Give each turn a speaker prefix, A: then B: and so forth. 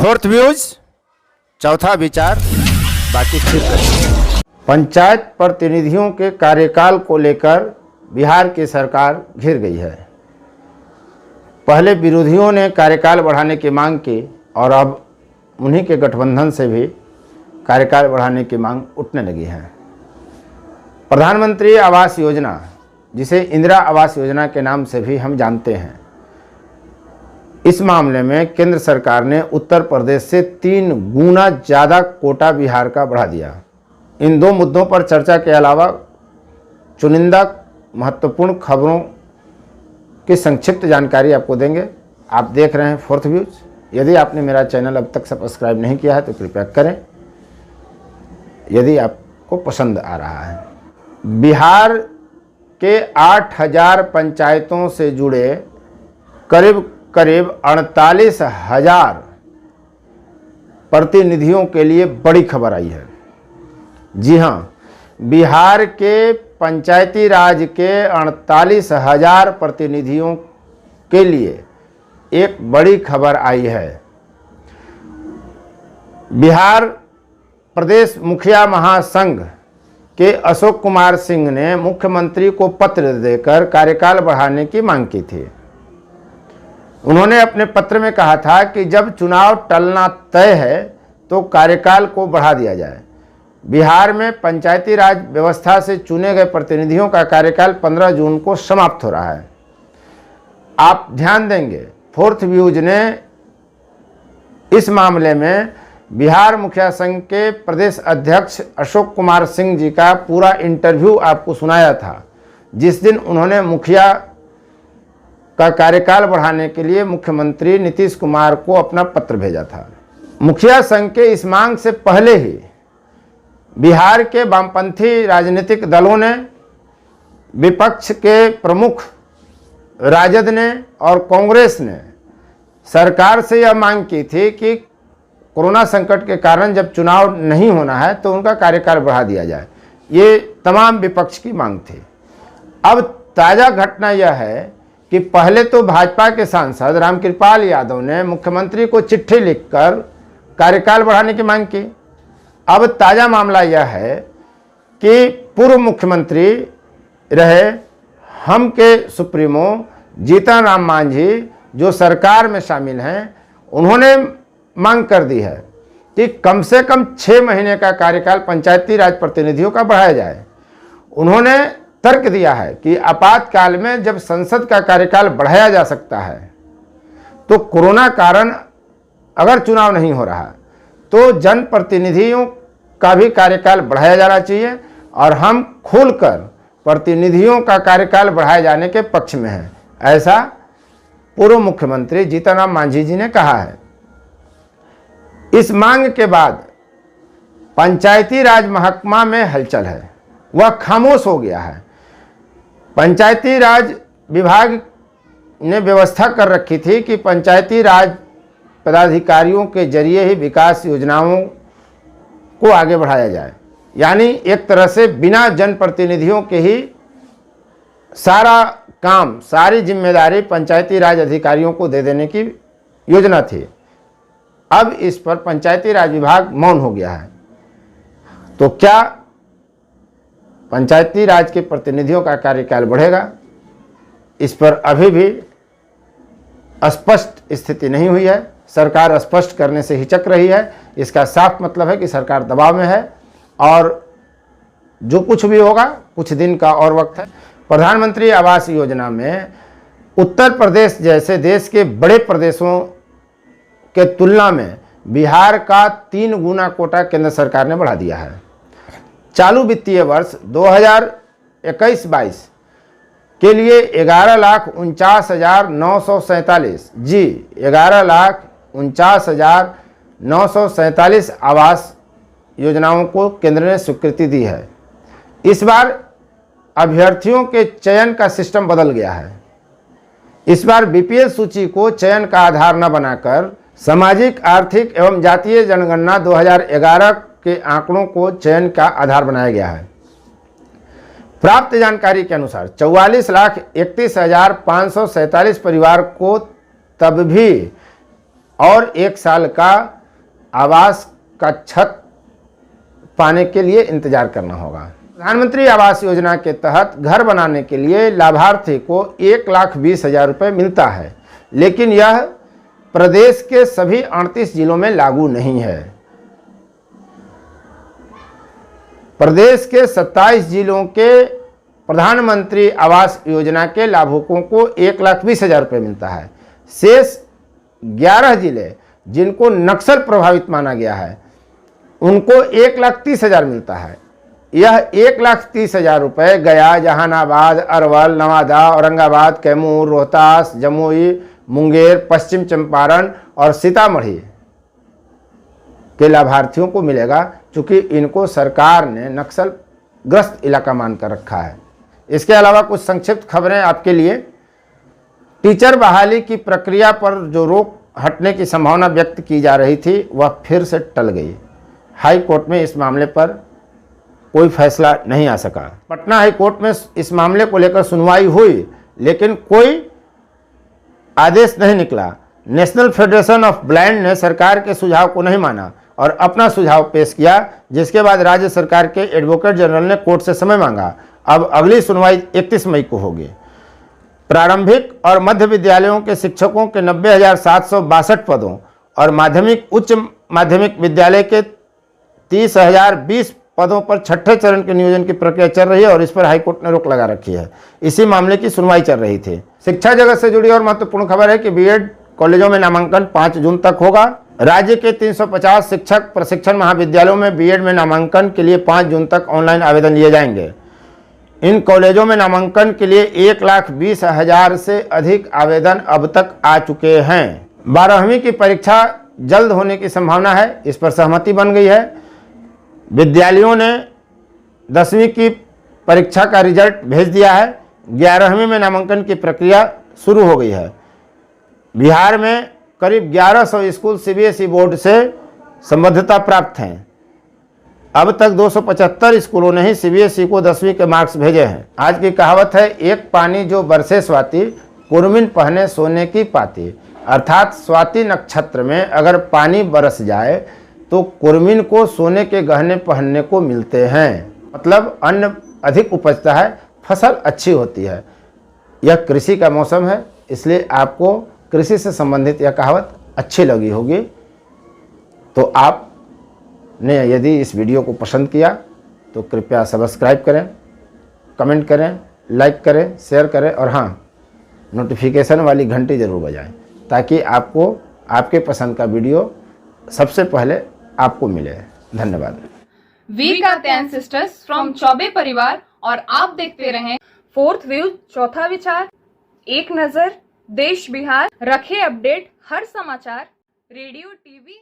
A: Fourth views, चौथा विचार, बाकी फिर करेंगे। पंचायत प्रतिनिधियों के कार्यकाल को लेकर बिहार की सरकार घिर गई है। पहले विरोधियों ने कार्यकाल बढ़ाने की मांग की और अब उन्हीं के गठबंधन से भी कार्यकाल बढ़ाने की मांग उठने लगी है। प्रधानमंत्री आवास योजना, जिसे इंदिरा आवास योजना के नाम से भी हम जानते हैं, इस मामले में केंद्र सरकार ने उत्तर प्रदेश से 3 गुना ज़्यादा कोटा बिहार का बढ़ा दिया। इन 2 मुद्दों पर चर्चा के अलावा चुनिंदा महत्वपूर्ण खबरों की संक्षिप्त जानकारी आपको देंगे। आप देख रहे हैं फोर्थ व्यूज। यदि आपने मेरा चैनल अब तक सब्सक्राइब नहीं किया है तो कृपया करें, यदि आपको पसंद आ रहा है। बिहार के 8000 पंचायतों से जुड़े करीब 48,000 प्रतिनिधियों के लिए बड़ी खबर आई है। जी हाँ, बिहार के पंचायती राज के 48,000 प्रतिनिधियों के लिए एक बड़ी खबर आई है। बिहार प्रदेश मुखिया महासंघ के अशोक कुमार सिंह ने मुख्यमंत्री को पत्र देकर कार्यकाल बढ़ाने की मांग की थी। उन्होंने अपने पत्र में कहा था कि जब चुनाव टलना तय है तो कार्यकाल को बढ़ा दिया जाए। बिहार में पंचायती राज व्यवस्था से चुने गए प्रतिनिधियों का कार्यकाल 15 जून को समाप्त हो रहा है। आप ध्यान देंगे, फोर्थ व्यूज ने इस मामले में बिहार मुखिया संघ के प्रदेश अध्यक्ष अशोक कुमार सिंह जी का पूरा इंटरव्यू आपको सुनाया था, जिस दिन उन्होंने मुखिया का कार्यकाल बढ़ाने के लिए मुख्यमंत्री नीतीश कुमार को अपना पत्र भेजा था। मुखिया संघ के इस मांग से पहले ही बिहार के वामपंथी राजनीतिक दलों ने, विपक्ष के प्रमुख राजद ने और कांग्रेस ने सरकार से यह मांग की थी कि कोरोना संकट के कारण जब चुनाव नहीं होना है तो उनका कार्यकाल बढ़ा दिया जाए। ये तमाम विपक्ष की मांग थी। अब ताज़ा घटना यह है कि पहले तो भाजपा के सांसद रामकृपाल यादव ने मुख्यमंत्री को चिट्ठी लिखकर कार्यकाल बढ़ाने की मांग की। अब ताज़ा मामला यह है कि पूर्व मुख्यमंत्री रहे हम के सुप्रीमो जीतन राम मांझी, जो सरकार में शामिल हैं, उन्होंने मांग कर दी है कि कम से कम 6 महीने का कार्यकाल पंचायती राज प्रतिनिधियों का बढ़ाया जाए। उन्होंने तर्क दिया है कि आपातकाल में जब संसद का कार्यकाल बढ़ाया जा सकता है तो कोरोना कारण अगर चुनाव नहीं हो रहा तो जनप्रतिनिधियों का भी कार्यकाल बढ़ाया जाना चाहिए और हम खुलकर प्रतिनिधियों का कार्यकाल बढ़ाए जाने के पक्ष में हैं, ऐसा पूर्व मुख्यमंत्री जीतन राम मांझी जी ने कहा है। इस मांग के बाद पंचायती राज महकमा में हलचल है, वह खामोश हो गया है। पंचायती राज विभाग ने व्यवस्था कर रखी थी कि पंचायती राज पदाधिकारियों के जरिए ही विकास योजनाओं को आगे बढ़ाया जाए, यानी एक तरह से बिना जनप्रतिनिधियों के ही सारा काम, सारी जिम्मेदारी पंचायती राज अधिकारियों को दे देने की योजना थी। अब इस पर पंचायती राज विभाग मौन हो गया है। तो क्या पंचायती राज के प्रतिनिधियों का कार्यकाल बढ़ेगा? इस पर अभी भी स्पष्ट स्थिति नहीं हुई है। सरकार स्पष्ट करने से हिचक रही है। इसका साफ मतलब है कि सरकार दबाव में है और जो कुछ भी होगा कुछ दिन का और वक्त है। प्रधानमंत्री आवास योजना में उत्तर प्रदेश जैसे देश के बड़े प्रदेशों के तुलना में बिहार का 3 गुना कोटा केंद्र सरकार ने बढ़ा दिया है। चालू वित्तीय वर्ष 2021-22 के लिए 11,49,947 जी 11,49,947 आवास योजनाओं को केंद्र ने स्वीकृति दी है। इस बार अभ्यर्थियों के चयन का सिस्टम बदल गया है। इस बार बीपीएल सूची को चयन का आधार न बनाकर सामाजिक, आर्थिक एवं जातीय जनगणना 2011 के आंकड़ों को चयन का आधार बनाया गया है। प्राप्त जानकारी के अनुसार 44,31,547 परिवार को तब भी और 1 साल का आवास का छत पाने के लिए इंतजार करना होगा। प्रधानमंत्री आवास योजना के तहत घर बनाने के लिए लाभार्थी को 1,20,000 रुपये मिलता है, लेकिन यह प्रदेश के सभी 38 जिलों में लागू नहीं है। प्रदेश के 27 जिलों के प्रधानमंत्री आवास योजना के लाभुकों को 1,20,000 रुपये मिलता है। शेष 11 जिले जिनको नक्सल प्रभावित माना गया है उनको 1,30,000 मिलता है। यह 1,30,000 रुपये गया, जहानाबाद, अरवल, नवादा, औरंगाबाद, कैमूर, रोहतास, जमुई, मुंगेर, पश्चिम चंपारण और सीतामढ़ी के लाभार्थियों को मिलेगा, क्योंकि इनको सरकार ने नक्सल ग्रस्त इलाका मानकर रखा है। इसके अलावा कुछ संक्षिप्त खबरें आपके लिए। टीचर बहाली की प्रक्रिया पर जो रोक हटने की संभावना व्यक्त की जा रही थी वह फिर से टल गई। हाई कोर्ट में इस मामले पर कोई फैसला नहीं आ सका। पटना हाई कोर्ट में इस मामले को लेकर सुनवाई हुई, लेकिन कोई आदेश नहीं निकला। नेशनल फेडरेशन ऑफ ब्लाइंड ने सरकार के सुझाव को नहीं माना और अपना सुझाव पेश किया, जिसके बाद राज्य सरकार के एडवोकेट जनरल ने कोर्ट से समय मांगा। अब अगली सुनवाई 31 मई को होगी। प्रारंभिक और मध्य विद्यालयों के शिक्षकों के 90,762 पदों और माध्यमिक उच्च माध्यमिक विद्यालय के 30,020 पदों पर छठे चरण के नियोजन की प्रक्रिया चल रही है और इस पर हाईकोर्ट ने रोक लगा रखी है। इसी मामले की सुनवाई चल रही थी। शिक्षा जगत से जुड़ी और महत्वपूर्ण खबर है कि बीएड कॉलेजों में नामांकन 5 जून तक होगा। राज्य के 350 शिक्षक प्रशिक्षण महाविद्यालयों में बीएड में नामांकन के लिए 5 जून तक ऑनलाइन आवेदन लिए जाएंगे। इन कॉलेजों में नामांकन के लिए 1,20,000 से अधिक आवेदन अब तक आ चुके हैं। 12वीं की परीक्षा जल्द होने की संभावना है, इस पर सहमति बन गई है। विद्यालयों ने 10वीं की परीक्षा का रिजल्ट भेज दिया है। 11वीं में नामांकन की प्रक्रिया शुरू हो गई है। बिहार में करीब 1100 स्कूल सीबीएसई बोर्ड से संबद्धता प्राप्त हैं। अब तक 275 स्कूलों ने ही सीबीएसई को 10वीं के मार्क्स भेजे हैं। आज की कहावत है, एक पानी जो बरसे स्वाति, कुर्मिन पहने सोने की पाती। अर्थात स्वाति नक्षत्र में अगर पानी बरस जाए तो कुर्मिन को सोने के गहने पहनने को मिलते हैं, मतलब अन्न अधिक उपजता है, फसल अच्छी होती है। यह कृषि का मौसम है, इसलिए आपको कृषि से संबंधित यह कहावत अच्छी लगी होगी। तो आपने यदि इस वीडियो को पसंद किया तो कृपया सब्सक्राइब करें, कमेंट करें, लाइक करें, शेयर करें और हाँ, नोटिफिकेशन वाली घंटी ज़रूर बजाएं, ताकि आपको आपके पसंद का वीडियो सबसे पहले आपको मिले। धन्यवाद।
B: वीर कात्यायन सिस्टर्स फ्रॉम चौबे परिवार और आप देखते रहें 4th व्यू, चौथा विचार, एक नजर, देश बिहार। रखे अपडेट हर समाचार, रेडियो, टीवी